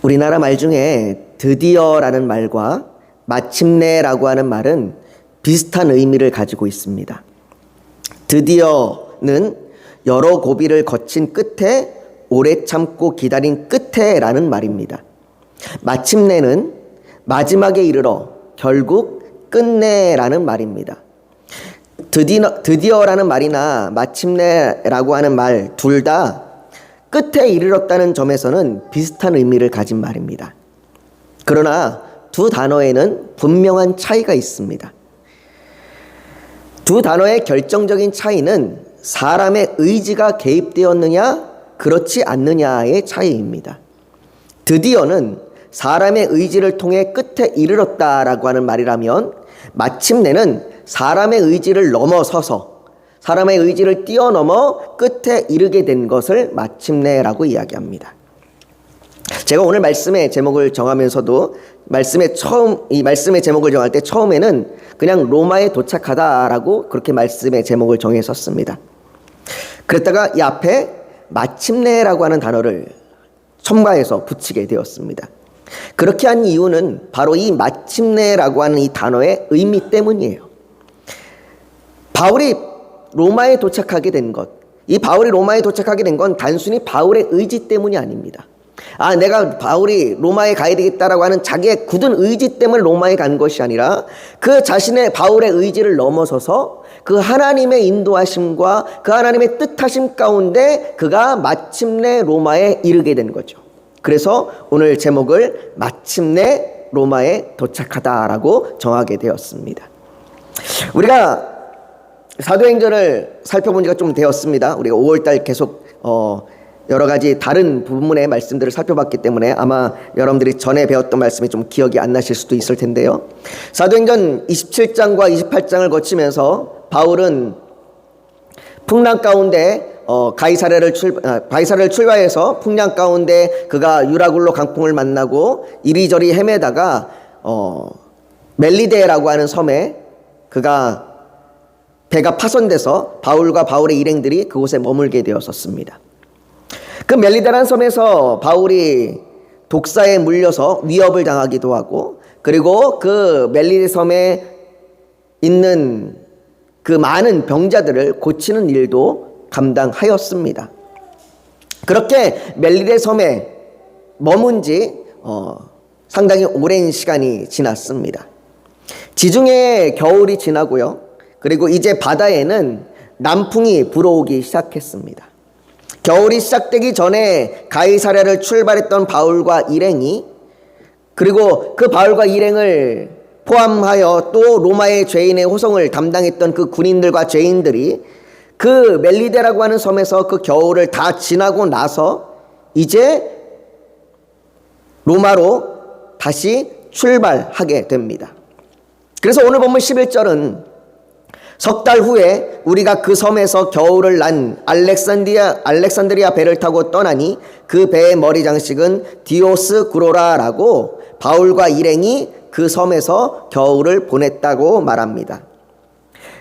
우리나라 말 중에 드디어라는 말과 마침내라고 하는 말은 비슷한 의미를 가지고 있습니다. 드디어는 여러 고비를 거친 끝에, 오래 참고 기다린 끝에 라는 말입니다. 마침내는 마지막에 이르러 결국 끝내라는 말입니다. 드디어라는 말이나 마침내라고 하는 말 둘 다 끝에 이르렀다는 점에서는 비슷한 의미를 가진 말입니다. 그러나 두 단어에는 분명한 차이가 있습니다. 두 단어의 결정적인 차이는 사람의 의지가 개입되었느냐, 그렇지 않느냐의 차이입니다. 드디어는 사람의 의지를 통해 끝에 이르렀다라고 하는 말이라면, 마침내는 사람의 의지를 넘어서서 사람의 의지를 뛰어넘어 끝에 이르게 된 것을 마침내라고 이야기합니다. 제가 오늘 말씀의 제목을 정하면서도 이 말씀의 제목을 정할 때 처음에는 그냥 로마에 도착하다라고 그렇게 말씀의 제목을 정했었습니다. 그랬다가 이 앞에 마침내라고 하는 단어를 첨가해서 붙이게 되었습니다. 그렇게 한 이유는 바로 이 마침내라고 하는 이 단어의 의미 때문이에요. 바울이 로마에 도착하게 된 것, 이 바울이 로마에 도착하게 된 건 단순히 바울의 의지 때문이 아닙니다. 내가 바울이 로마에 가야 되겠다라고 하는 자기의 굳은 의지 때문에 로마에 간 것이 아니라 그 자신의 바울의 의지를 넘어서서 그 하나님의 인도하심과 그 하나님의 뜻하심 가운데 그가 마침내 로마에 이르게 된 거죠. 그래서 오늘 제목을 마침내 로마에 도착하다라고 정하게 되었습니다. 우리가 사도행전을 살펴본 지가 좀 되었습니다. 우리가 5월달 계속 여러 가지 다른 부분의 말씀들을 살펴봤기 때문에 아마 여러분들이 전에 배웠던 말씀이 좀 기억이 안 나실 수도 있을 텐데요. 사도행전 27장과 28장을 거치면서 바울은 풍랑 가운데 가이사랴를 출발해서 풍랑 가운데 그가 유라굴로 강풍을 만나고 이리저리 헤매다가 멜리데라고 하는 섬에 그가 배가 파손돼서 바울과 바울의 일행들이 그곳에 머물게 되었었습니다. 그 멜리데라는 섬에서 바울이 독사에 물려서 위협을 당하기도 하고, 그리고 그 멜리데 섬에 있는 그 많은 병자들을 고치는 일도 감당하였습니다. 그렇게 멜리데 섬에 머문 지 상당히 오랜 시간이 지났습니다. 지중해 겨울이 지나고요. 그리고 이제 바다에는 남풍이 불어오기 시작했습니다. 겨울이 시작되기 전에 가이사랴를 출발했던 바울과 일행이, 그리고 그 바울과 일행을 포함하여 또 로마의 죄인의 호송을 담당했던 그 군인들과 죄인들이 그 멜리데라고 하는 섬에서 그 겨울을 다 지나고 나서 이제 로마로 다시 출발하게 됩니다. 그래서 오늘 본문 11절은 석 달 후에 우리가 그 섬에서 겨울을 난 알렉산드리아 배를 타고 떠나니 그 배의 머리 장식은 디오스구로라라고 바울과 일행이 그 섬에서 겨울을 보냈다고 말합니다.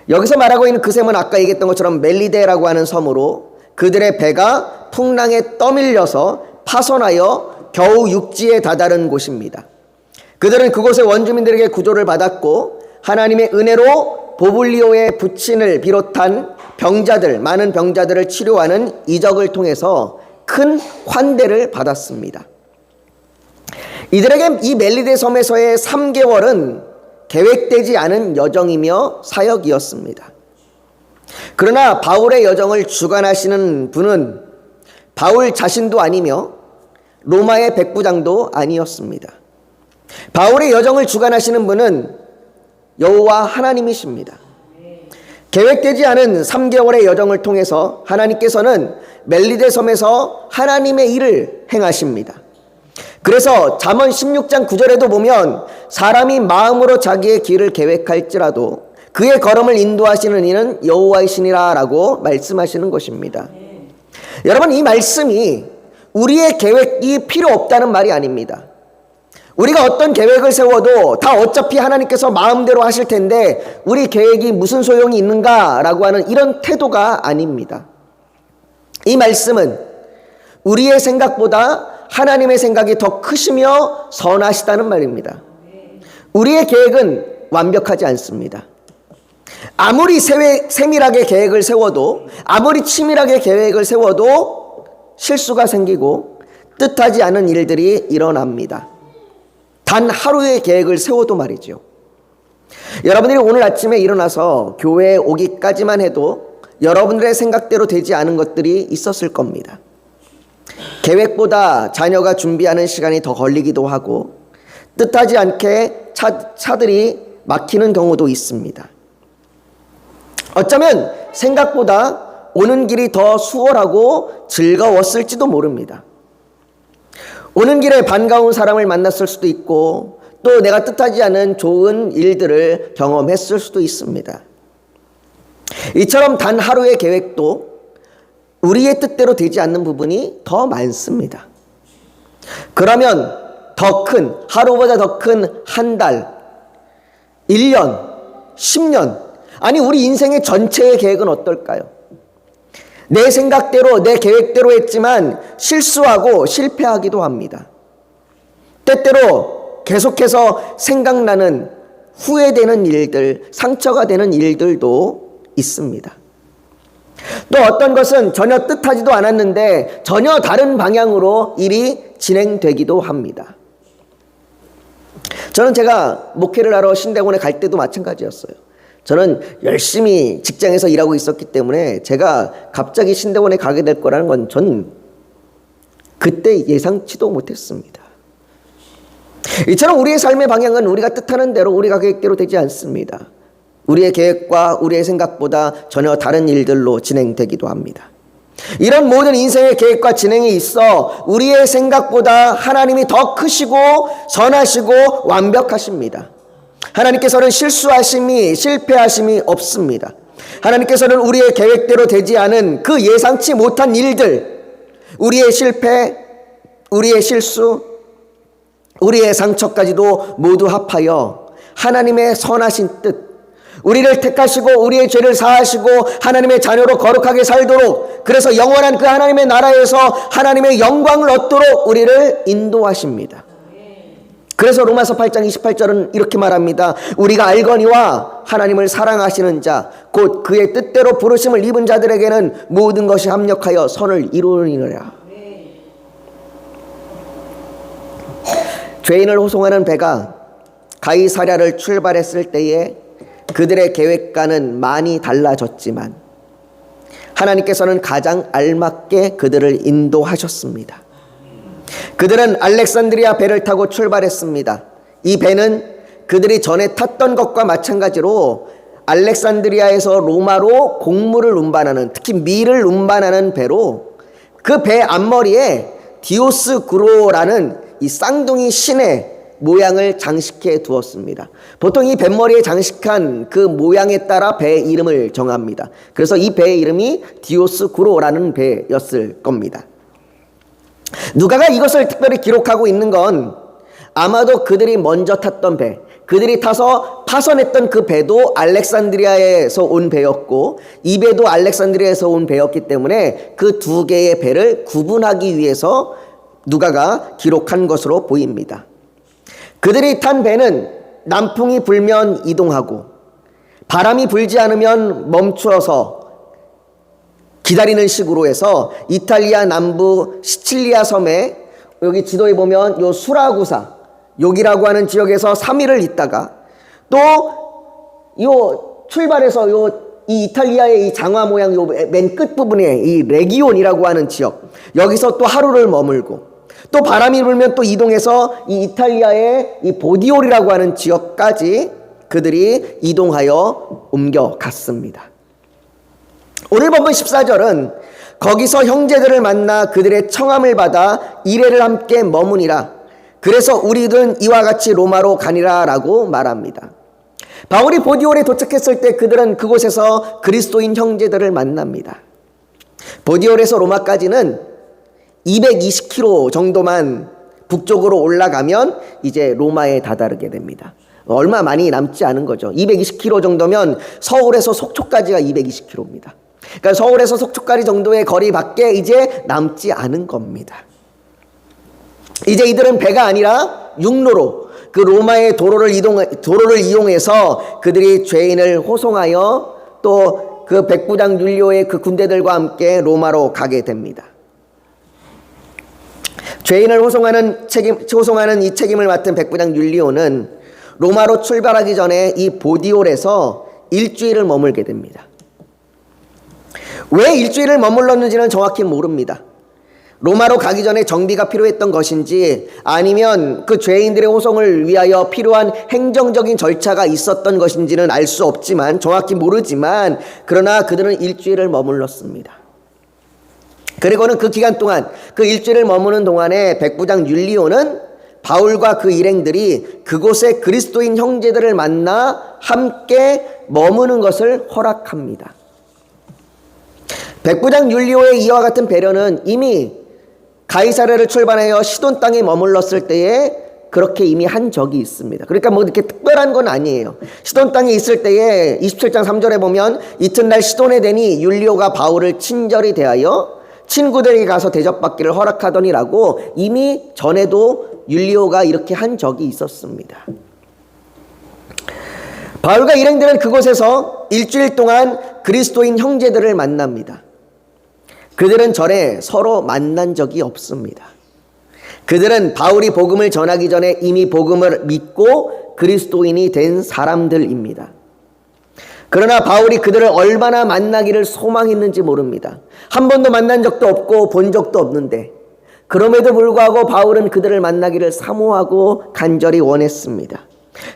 여기서 말하고 있는 그 섬은 아까 얘기했던 것처럼 멜리데라고 하는 섬으로 그들의 배가 풍랑에 떠밀려서 파손하여 겨우 육지에 다다른 곳입니다. 그들은 그곳의 원주민들에게 구조를 받았고 하나님의 은혜로 보블리오의 부친을 비롯한 많은 병자들을 치료하는 이적을 통해서 큰 환대를 받았습니다. 이들에게 이 멜리데 섬에서의 3개월은 계획되지 않은 여정이며 사역이었습니다. 그러나 바울의 여정을 주관하시는 분은 바울 자신도 아니며 로마의 백부장도 아니었습니다. 바울의 여정을 주관하시는 분은 여호와 하나님이십니다. 계획되지 않은 3개월의 여정을 통해서 하나님께서는 멜리데 섬에서 하나님의 일을 행하십니다. 그래서 잠언 16장 9절에도 보면 사람이 마음으로 자기의 길을 계획할지라도 그의 걸음을 인도하시는 이는 여호와이시니라 라고 말씀하시는 것입니다. 여러분, 이 말씀이 우리의 계획이 필요 없다는 말이 아닙니다. 우리가 어떤 계획을 세워도 다 어차피 하나님께서 마음대로 하실 텐데 우리 계획이 무슨 소용이 있는가라고 하는 이런 태도가 아닙니다. 이 말씀은 우리의 생각보다 하나님의 생각이 더 크시며 선하시다는 말입니다. 우리의 계획은 완벽하지 않습니다. 아무리 세밀하게 계획을 세워도, 아무리 치밀하게 계획을 세워도 실수가 생기고 뜻하지 않은 일들이 일어납니다. 단 하루의 계획을 세워도 말이죠. 여러분들이 오늘 아침에 일어나서 교회에 오기까지만 해도 여러분들의 생각대로 되지 않은 것들이 있었을 겁니다. 계획보다 자녀가 준비하는 시간이 더 걸리기도 하고 뜻하지 않게 차들이 막히는 경우도 있습니다. 어쩌면 생각보다 오는 길이 더 수월하고 즐거웠을지도 모릅니다. 오는 길에 반가운 사람을 만났을 수도 있고 또 내가 뜻하지 않은 좋은 일들을 경험했을 수도 있습니다. 이처럼 단 하루의 계획도 우리의 뜻대로 되지 않는 부분이 더 많습니다. 그러면 더 큰, 하루보다 더 큰 한 달, 1년, 10년, 아니 우리 인생의 전체의 계획은 어떨까요? 내 생각대로, 내 계획대로 했지만 실수하고 실패하기도 합니다. 때때로 계속해서 생각나는 후회되는 일들, 상처가 되는 일들도 있습니다. 또 어떤 것은 전혀 뜻하지도 않았는데 전혀 다른 방향으로 일이 진행되기도 합니다. 저는 제가 목회를 하러 신대원에 갈 때도 마찬가지였어요. 저는 열심히 직장에서 일하고 있었기 때문에 제가 갑자기 신대원에 가게 될 거라는 건 전 그때 예상치도 못했습니다. 이처럼 우리의 삶의 방향은 우리가 뜻하는 대로, 우리가 계획대로 되지 않습니다. 우리의 계획과 우리의 생각보다 전혀 다른 일들로 진행되기도 합니다. 이런 모든 인생의 계획과 진행이 있어 우리의 생각보다 하나님이 더 크시고 선하시고 완벽하십니다. 하나님께서는 실수하심이, 실패하심이 없습니다. 하나님께서는 우리의 계획대로 되지 않은 그 예상치 못한 일들, 우리의 실패, 우리의 실수, 우리의 상처까지도 모두 합하여 하나님의 선하신 뜻, 우리를 택하시고 우리의 죄를 사하시고 하나님의 자녀로 거룩하게 살도록, 그래서 영원한 그 하나님의 나라에서 하나님의 영광을 얻도록 우리를 인도하십니다. 그래서 로마서 8장 28절은 이렇게 말합니다. 우리가 알거니와 하나님을 사랑하시는 자, 곧 그의 뜻대로 부르심을 입은 자들에게는 모든 것이 합력하여 선을 이루느니라. 죄인을 호송하는 배가 가이사랴를 출발했을 때에 그들의 계획과는 많이 달라졌지만 하나님께서는 가장 알맞게 그들을 인도하셨습니다. 그들은 알렉산드리아 배를 타고 출발했습니다. 이 배는 그들이 전에 탔던 것과 마찬가지로 알렉산드리아에서 로마로 곡물을 운반하는, 특히 밀을 운반하는 배로, 그 배 앞머리에 디오스구로라는 이 쌍둥이 신의 모양을 장식해 두었습니다. 보통 이 뱃머리에 장식한 그 모양에 따라 배의 이름을 정합니다. 그래서 이 배의 이름이 디오스구로라는 배였을 겁니다. 누가가 이것을 특별히 기록하고 있는 건 아마도 그들이 먼저 탔던 배, 그들이 타서 파손했던 그 배도 알렉산드리아에서 온 배였고 이 배도 알렉산드리아에서 온 배였기 때문에 그 두 개의 배를 구분하기 위해서 누가가 기록한 것으로 보입니다. 그들이 탄 배는 남풍이 불면 이동하고 바람이 불지 않으면 멈추어서 기다리는 식으로 해서 이탈리아 남부 시칠리아 섬에, 여기 지도에 보면 요 수라구사, 여기라고 하는 지역에서 3일을 있다가 또 요 출발해서 이 이탈리아의 이 장화 모양 요 맨 끝부분에 이 레기온이라고 하는 지역, 여기서 또 하루를 머물고 또 바람이 불면 또 이동해서 이 이탈리아의 이 보디올이라고 하는 지역까지 그들이 이동하여 옮겨갔습니다. 오늘 본문 14절은 거기서 형제들을 만나 그들의 청함을 받아 이레를 함께 머무니라. 그래서 우리들은 이와 같이 로마로 가니라 라고 말합니다. 바울이 보디올에 도착했을 때 그들은 그곳에서 그리스도인 형제들을 만납니다. 보디올에서 로마까지는 220km 정도만 북쪽으로 올라가면 이제 로마에 다다르게 됩니다. 얼마 많이 남지 않은 거죠. 220km 정도면 서울에서 속초까지가 220km입니다. 그러니까 서울에서 속초까지 정도의 거리밖에 이제 남지 않은 겁니다. 이제 이들은 배가 아니라 육로로 그 로마의 도로를 이용해서 그들이 죄인을 호송하여 또 그 백부장 율리오의 그 군대들과 함께 로마로 가게 됩니다. 죄인을 호송하는 이 책임을 맡은 백부장 율리오는 로마로 출발하기 전에 이 보디올에서 일주일을 머물게 됩니다. 왜 일주일을 머물렀는지는 정확히 모릅니다. 로마로 가기 전에 정비가 필요했던 것인지 아니면 그 죄인들의 호송을 위하여 필요한 행정적인 절차가 있었던 것인지는 알 수 없지만, 정확히 모르지만, 그러나 그들은 일주일을 머물렀습니다. 그리고는 그 기간 동안, 그 일주일을 머무는 동안에 백부장 율리오는 바울과 그 일행들이 그곳의 그리스도인 형제들을 만나 함께 머무는 것을 허락합니다. 백부장 율리오의 이와 같은 배려는 이미 가이사랴를 출발하여 시돈 땅에 머물렀을 때에 그렇게 이미 한 적이 있습니다. 그러니까 뭐 이렇게 특별한 건 아니에요. 시돈 땅에 있을 때에 27장 3절에 보면 이튿날 시돈에 되니 율리오가 바울을 친절히 대하여 친구들에게 가서 대접받기를 허락하더니라고 이미 전에도 율리오가 이렇게 한 적이 있었습니다. 바울과 일행들은 그곳에서 일주일 동안 그리스도인 형제들을 만납니다. 그들은 전에 서로 만난 적이 없습니다. 그들은 바울이 복음을 전하기 전에 이미 복음을 믿고 그리스도인이 된 사람들입니다. 그러나 바울이 그들을 얼마나 만나기를 소망했는지 모릅니다. 한 번도 만난 적도 없고 본 적도 없는데 그럼에도 불구하고 바울은 그들을 만나기를 사모하고 간절히 원했습니다.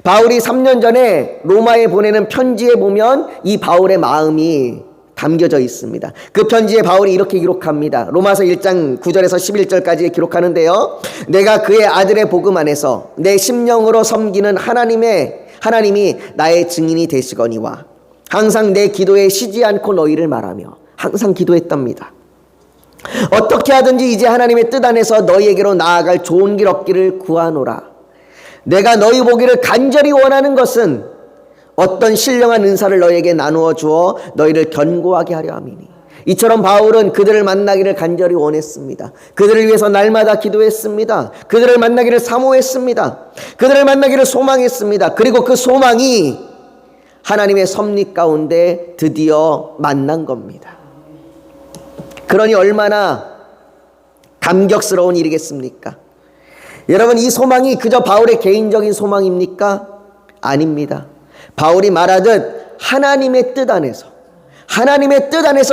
바울이 3년 전에 로마에 보내는 편지에 보면 이 바울의 마음이 담겨져 있습니다. 그 편지에 바울이 이렇게 기록합니다. 로마서 1장 9절에서 11절까지 기록하는데요. 내가 그의 아들의 복음 안에서 내 심령으로 섬기는 하나님이 나의 증인이 되시거니와 항상 내 기도에 쉬지 않고 너희를 말하며 항상 기도했답니다. 어떻게 하든지 이제 하나님의 뜻 안에서 너희에게로 나아갈 좋은 길 얻기를 구하노라. 내가 너희 보기를 간절히 원하는 것은 어떤 신령한 은사를 너희에게 나누어 주어 너희를 견고하게 하려 함이니. 이처럼 바울은 그들을 만나기를 간절히 원했습니다. 그들을 위해서 날마다 기도했습니다. 그들을 만나기를 사모했습니다. 그들을 만나기를 소망했습니다. 그리고 그 소망이 하나님의 섭리 가운데 드디어 만난 겁니다. 그러니 얼마나 감격스러운 일이겠습니까? 여러분, 이 소망이 그저 바울의 개인적인 소망입니까? 아닙니다. 바울이 말하듯 하나님의 뜻 안에서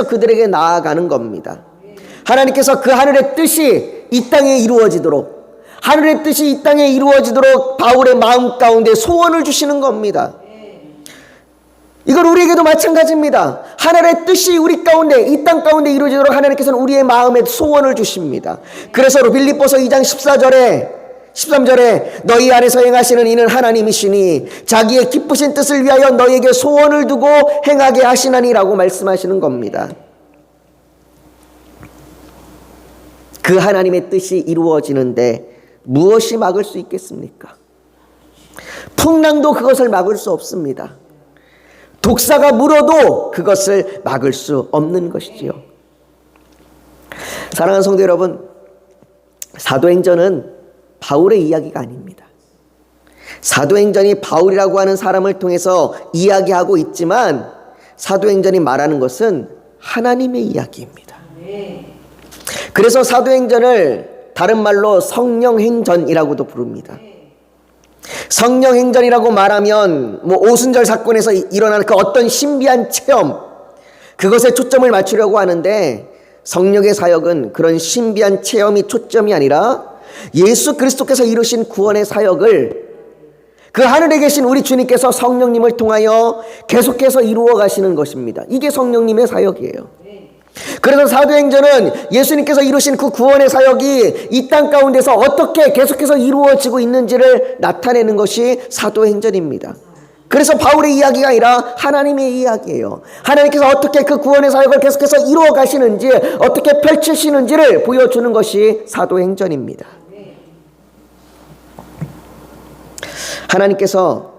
그들에게 나아가는 겁니다. 하나님께서 그 하늘의 뜻이 이 땅에 이루어지도록, 하늘의 뜻이 이 땅에 이루어지도록 바울의 마음 가운데 소원을 주시는 겁니다. 이건 우리에게도 마찬가지입니다. 하늘의 뜻이 우리 가운데, 이 땅 가운데 이루어지도록 하나님께서는 우리의 마음에 소원을 주십니다. 그래서 빌립보서 2장 13절에 너희 안에서 행하시는 이는 하나님이시니 자기의 기쁘신 뜻을 위하여 너희에게 소원을 두고 행하게 하시나니라고 말씀하시는 겁니다. 그 하나님의 뜻이 이루어지는데 무엇이 막을 수 있겠습니까? 풍랑도 그것을 막을 수 없습니다. 독사가 물어도 그것을 막을 수 없는 것이지요. 사랑하는 성도 여러분, 사도행전은 바울의 이야기가 아닙니다. 사도행전이 바울이라고 하는 사람을 통해서 이야기하고 있지만 사도행전이 말하는 것은 하나님의 이야기입니다. 그래서 사도행전을 다른 말로 성령행전이라고도 부릅니다. 성령행전이라고 말하면 오순절 사건에서 일어나는 그 어떤 신비한 체험, 그것에 초점을 맞추려고 하는데 성령의 사역은 그런 신비한 체험이 초점이 아니라 예수 그리스도께서 이루신 구원의 사역을 그 하늘에 계신 우리 주님께서 성령님을 통하여 계속해서 이루어 가시는 것입니다. 이게 성령님의 사역이에요. 그래서 사도행전은 예수님께서 이루신 그 구원의 사역이 이 땅 가운데서 어떻게 계속해서 이루어지고 있는지를 나타내는 것이 사도행전입니다. 그래서 바울의 이야기가 아니라 하나님의 이야기예요. 하나님께서 어떻게 그 구원의 사역을 계속해서 이루어 가시는지, 어떻게 펼치시는지를 보여주는 것이 사도행전입니다. 하나님께서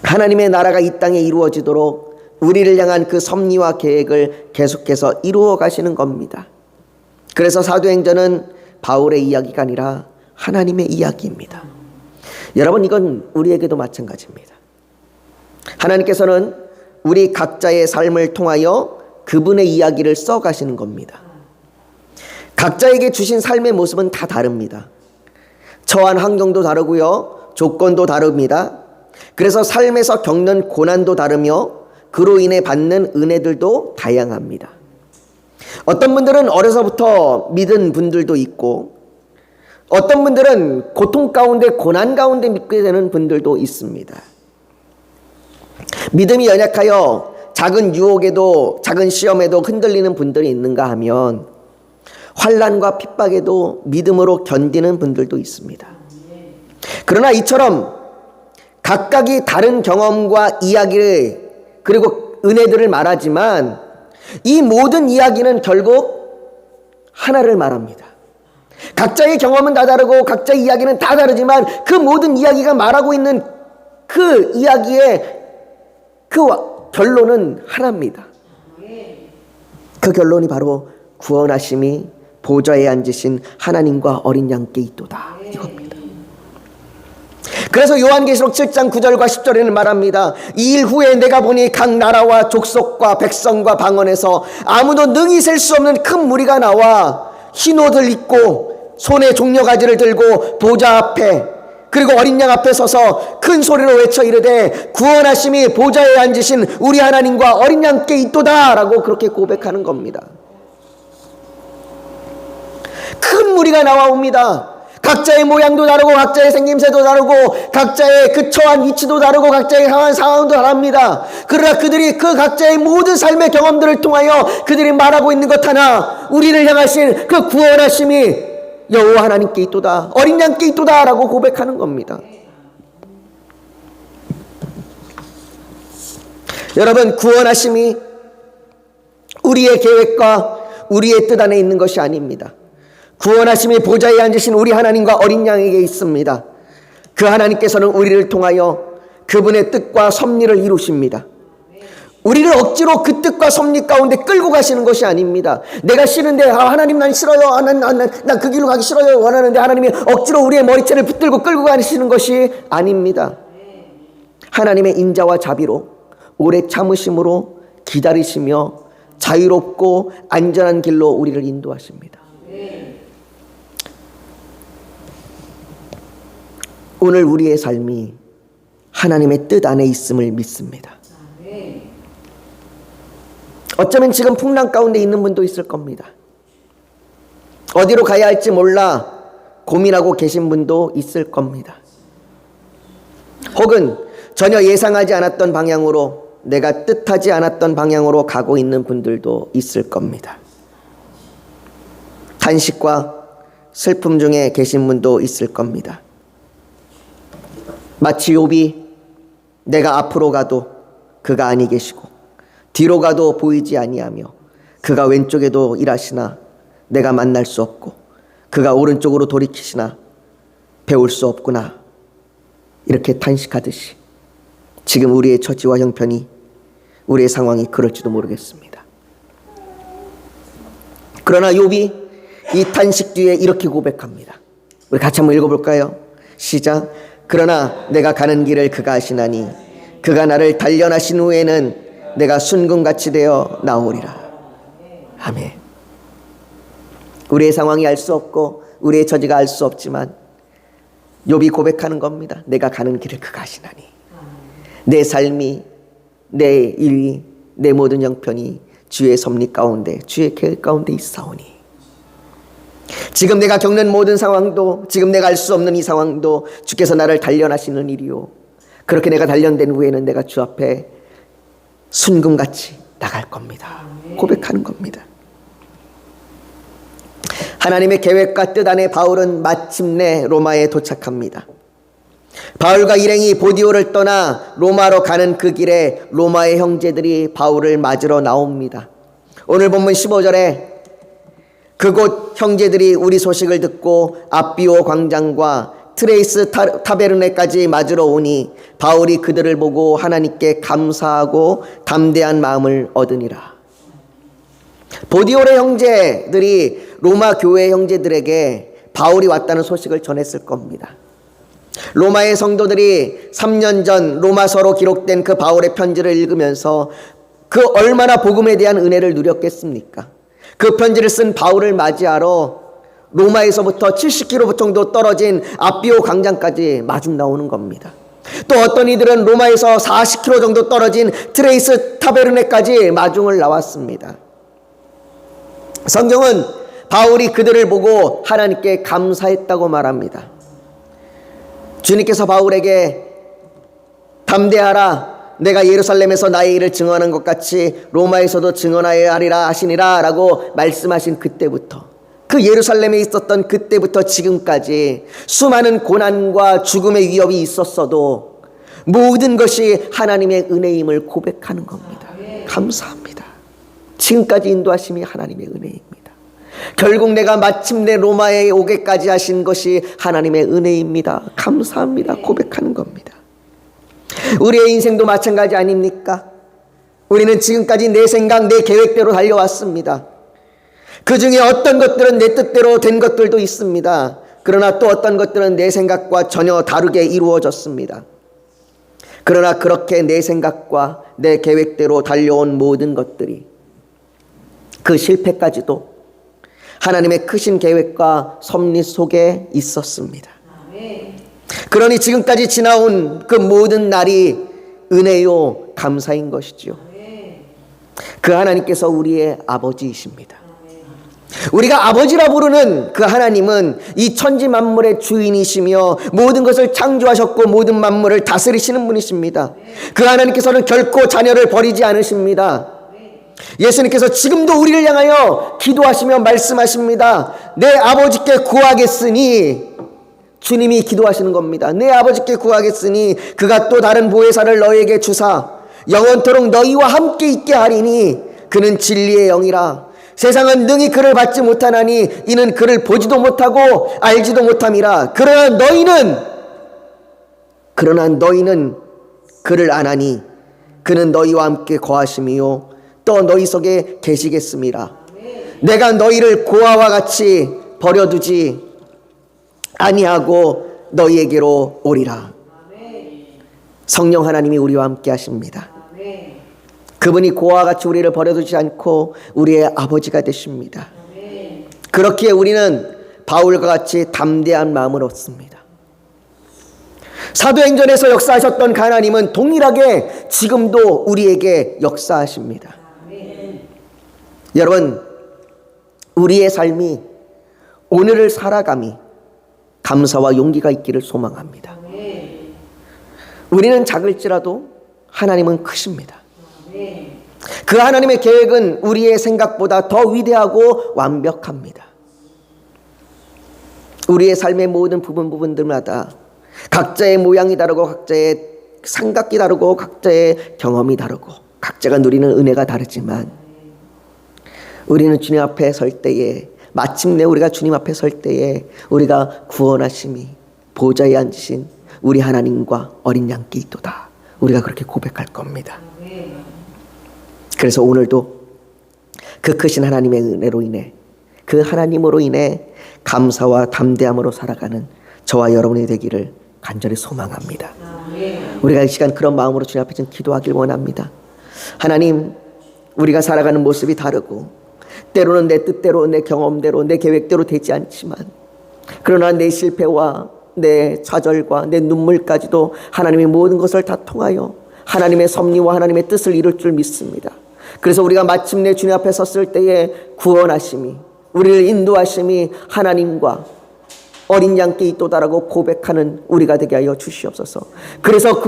하나님의 나라가 이 땅에 이루어지도록 우리를 향한 그 섭리와 계획을 계속해서 이루어 가시는 겁니다. 그래서 사도행전은 바울의 이야기가 아니라 하나님의 이야기입니다. 여러분, 이건 우리에게도 마찬가지입니다. 하나님께서는 우리 각자의 삶을 통하여 그분의 이야기를 써가시는 겁니다. 각자에게 주신 삶의 모습은 다 다릅니다. 처한 환경도 다르고요, 조건도 다릅니다. 그래서 삶에서 겪는 고난도 다르며 그로 인해 받는 은혜들도 다양합니다. 어떤 분들은 어려서부터 믿은 분들도 있고, 어떤 분들은 고통 가운데 고난 가운데 믿게 되는 분들도 있습니다. 믿음이 연약하여 작은 유혹에도 작은 시험에도 흔들리는 분들이 있는가 하면 환난과 핍박에도 믿음으로 견디는 분들도 있습니다. 그러나 이처럼 각각이 다른 경험과 이야기를 그리고 은혜들을 말하지만 이 모든 이야기는 결국 하나를 말합니다. 각자의 경험은 다 다르고 각자의 이야기는 다 다르지만 그 모든 이야기가 말하고 있는 그 이야기의 그 결론은 하나입니다. 그 결론이 바로 구원하심이 보좌에 앉으신 하나님과 어린 양께 있도다, 이겁니다. 그래서 요한계시록 7장 9절과 10절에는 말합니다. 이 일 후에 내가 보니 각 나라와 족속과 백성과 방언에서 아무도 능히 셀 수 없는 큰 무리가 나와 흰 옷을 입고 손에 종려가지를 들고 보좌 앞에 그리고 어린 양 앞에 서서 큰 소리로 외쳐 이르되 구원하심이 보좌에 앉으신 우리 하나님과 어린 양께 있도다 라고 그렇게 고백하는 겁니다. 큰 무리가 나와옵니다. 각자의 모양도 다르고 각자의 생김새도 다르고 각자의 그 처한 위치도 다르고 각자의 상황도 다릅니다. 그러나 그들이 그 각자의 모든 삶의 경험들을 통하여 그들이 말하고 있는 것 하나, 우리를 향하신 그 구원하심이 여호와 하나님께 있도다, 어린 양께 있도다 라고 고백하는 겁니다. 여러분, 구원하심이 우리의 계획과 우리의 뜻 안에 있는 것이 아닙니다. 구원하심이 보좌에 앉으신 우리 하나님과 어린 양에게 있습니다. 그 하나님께서는 우리를 통하여 그분의 뜻과 섭리를 이루십니다. 우리를 억지로 그 뜻과 섭리 가운데 끌고 가시는 것이 아닙니다. 내가 싫은데 하나님 난 싫어요, 난 그 길로 가기 싫어요 원하는데 하나님이 억지로 우리의 머리채를 붙들고 끌고 가시는 것이 아닙니다. 하나님의 인자와 자비로 오래 참으심으로 기다리시며 자유롭고 안전한 길로 우리를 인도하십니다. 오늘 우리의 삶이 하나님의 뜻 안에 있음을 믿습니다. 어쩌면 지금 풍랑 가운데 있는 분도 있을 겁니다. 어디로 가야 할지 몰라 고민하고 계신 분도 있을 겁니다. 혹은 전혀 예상하지 않았던 방향으로, 내가 뜻하지 않았던 방향으로 가고 있는 분들도 있을 겁니다. 탄식과 슬픔 중에 계신 분도 있을 겁니다. 마치 욥이 내가 앞으로 가도 그가 아니 계시고 뒤로 가도 보이지 아니하며 그가 왼쪽에도 일하시나 내가 만날 수 없고 그가 오른쪽으로 돌이키시나 배울 수 없구나, 이렇게 탄식하듯이 지금 우리의 처지와 형편이, 우리의 상황이 그럴지도 모르겠습니다. 그러나 욥이 이 탄식 뒤에 이렇게 고백합니다. 우리 같이 한번 읽어볼까요? 시작. 그러나 내가 가는 길을 그가 아시나니 그가 나를 단련하신 후에는 내가 순금같이 되어 나오리라. 아멘. 우리의 상황이 알 수 없고 우리의 처지가 알 수 없지만 욥이 고백하는 겁니다. 내가 가는 길을 그가 아시나니 내 삶이, 내 일이, 내 모든 형편이 주의 섭리 가운데, 주의 계획 가운데 있사오니 지금 내가 겪는 모든 상황도, 지금 내가 알 수 없는 이 상황도 주께서 나를 단련하시는 일이요, 그렇게 내가 단련된 후에는 내가 주 앞에 순금같이 나갈 겁니다. 고백하는 겁니다. 하나님의 계획과 뜻 안에 바울은 마침내 로마에 도착합니다. 바울과 일행이 보디오를 떠나 로마로 가는 그 길에 로마의 형제들이 바울을 맞으러 나옵니다. 오늘 본문 15절에 그곳 형제들이 우리 소식을 듣고 앞비오 광장과 트레이스 타베르네까지 맞으러 오니 바울이 그들을 보고 하나님께 감사하고 담대한 마음을 얻으니라. 보디올의 형제들이 로마 교회 형제들에게 바울이 왔다는 소식을 전했을 겁니다. 로마의 성도들이 3년 전 로마서로 기록된 그 바울의 편지를 읽으면서 그 얼마나 복음에 대한 은혜를 누렸겠습니까? 그 편지를 쓴 바울을 맞이하러 로마에서부터 70km 정도 떨어진 아비오 광장까지 마중 나오는 겁니다. 또 어떤 이들은 로마에서 40km 정도 떨어진 트레이스 타베르네까지 마중을 나왔습니다. 성경은 바울이 그들을 보고 하나님께 감사했다고 말합니다. 주님께서 바울에게 담대하라, 내가 예루살렘에서 나의 일을 증언한 것 같이 로마에서도 증언하여야 하리라 하시니라 라고 말씀하신 그때부터, 그 예루살렘에 있었던 그때부터 지금까지 수많은 고난과 죽음의 위협이 있었어도 모든 것이 하나님의 은혜임을 고백하는 겁니다. 감사합니다. 지금까지 인도하심이 하나님의 은혜입니다. 결국 내가 마침내 로마에 오게까지 하신 것이 하나님의 은혜입니다. 감사합니다. 고백하는 겁니다. 우리의 인생도 마찬가지 아닙니까? 우리는 지금까지 내 생각, 내 계획대로 달려왔습니다. 그 중에 어떤 것들은 내 뜻대로 된 것들도 있습니다. 그러나 또 어떤 것들은 내 생각과 전혀 다르게 이루어졌습니다. 그러나 그렇게 내 생각과 내 계획대로 달려온 모든 것들이, 그 실패까지도 하나님의 크신 계획과 섭리 속에 있었습니다. 그러니 지금까지 지나온 그 모든 날이 은혜요 감사인 것이죠. 그 하나님께서 우리의 아버지이십니다. 우리가 아버지라 부르는 그 하나님은 이 천지 만물의 주인이시며 모든 것을 창조하셨고 모든 만물을 다스리시는 분이십니다. 그 하나님께서는 결코 자녀를 버리지 않으십니다. 예수님께서 지금도 우리를 향하여 기도하시며 말씀하십니다. 내 아버지께 구하겠으니, 주님이 기도하시는 겁니다. 내 아버지께 구하겠으니 그가 또 다른 보혜사를 너에게 주사 영원토록 너희와 함께 있게 하리니 그는 진리의 영이라. 세상은 능히 그를 받지 못하나니 이는 그를 보지도 못하고 알지도 못함이라. 그러나 너희는 그를 아나니 그는 너희와 함께 거하심이요 또 너희 속에 계시겠음이라. 내가 너희를 고아와 같이 버려두지 아니하고 너희에게로 오리라. 성령 하나님이 우리와 함께 하십니다. 그분이 고아와 같이 우리를 버려두지 않고 우리의 아버지가 되십니다. 그렇기에 우리는 바울과 같이 담대한 마음을 얻습니다. 사도행전에서 역사하셨던 하나님은 동일하게 지금도 우리에게 역사하십니다. 여러분, 우리의 삶이, 오늘을 살아감이 감사와 용기가 있기를 소망합니다. 우리는 작을지라도 하나님은 크십니다. 그 하나님의 계획은 우리의 생각보다 더 위대하고 완벽합니다. 우리의 삶의 모든 부분들마다 각자의 모양이 다르고 각자의 생각이 다르고 각자의 경험이 다르고 각자가 누리는 은혜가 다르지만 우리는 주님 앞에 설 때에, 마침내 우리가 주님 앞에 설 때에 우리가 구원하심이 보좌에 앉으신 우리 하나님과 어린 양께 있도다. 우리가 그렇게 고백할 겁니다. 그래서 오늘도 그 크신 하나님의 은혜로 인해, 그 하나님으로 인해 감사와 담대함으로 살아가는 저와 여러분이 되기를 간절히 소망합니다. 우리가 이 시간 그런 마음으로 주님 앞에 좀 기도하길 원합니다. 하나님, 우리가 살아가는 모습이 다르고 때로는 내 뜻대로, 내 경험대로, 내 계획대로 되지 않지만, 그러나 내 실패와 내 좌절과 내 눈물까지도 하나님의 모든 것을 다 통하여 하나님의 섭리와 하나님의 뜻을 이룰 줄 믿습니다. 그래서 우리가 마침내 주님 앞에 섰을 때에 구원하심이, 우리를 인도하심이 하나님과 어린 양께 있도다라고 고백하는 우리가 되게 하여 주시옵소서. 그래서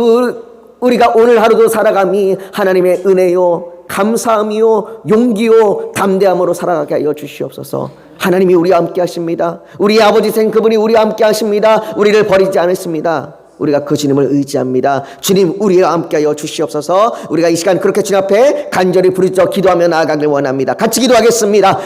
우리가 오늘 하루도 살아감이 하나님의 은혜요 감사함이요 용기요 담대함으로 살아가게 하여 주시옵소서. 하나님이 우리와 함께 하십니다. 우리 아버지신 그분이 우리와 함께 하십니다. 우리를 버리지 않으십니다. 우리가 그 주님을 의지합니다. 주님, 우리와 함께 하여 주시옵소서. 우리가 이 시간 그렇게 주님 앞에 간절히 부르짖어 기도하며 나아가길 원합니다. 같이 기도하겠습니다.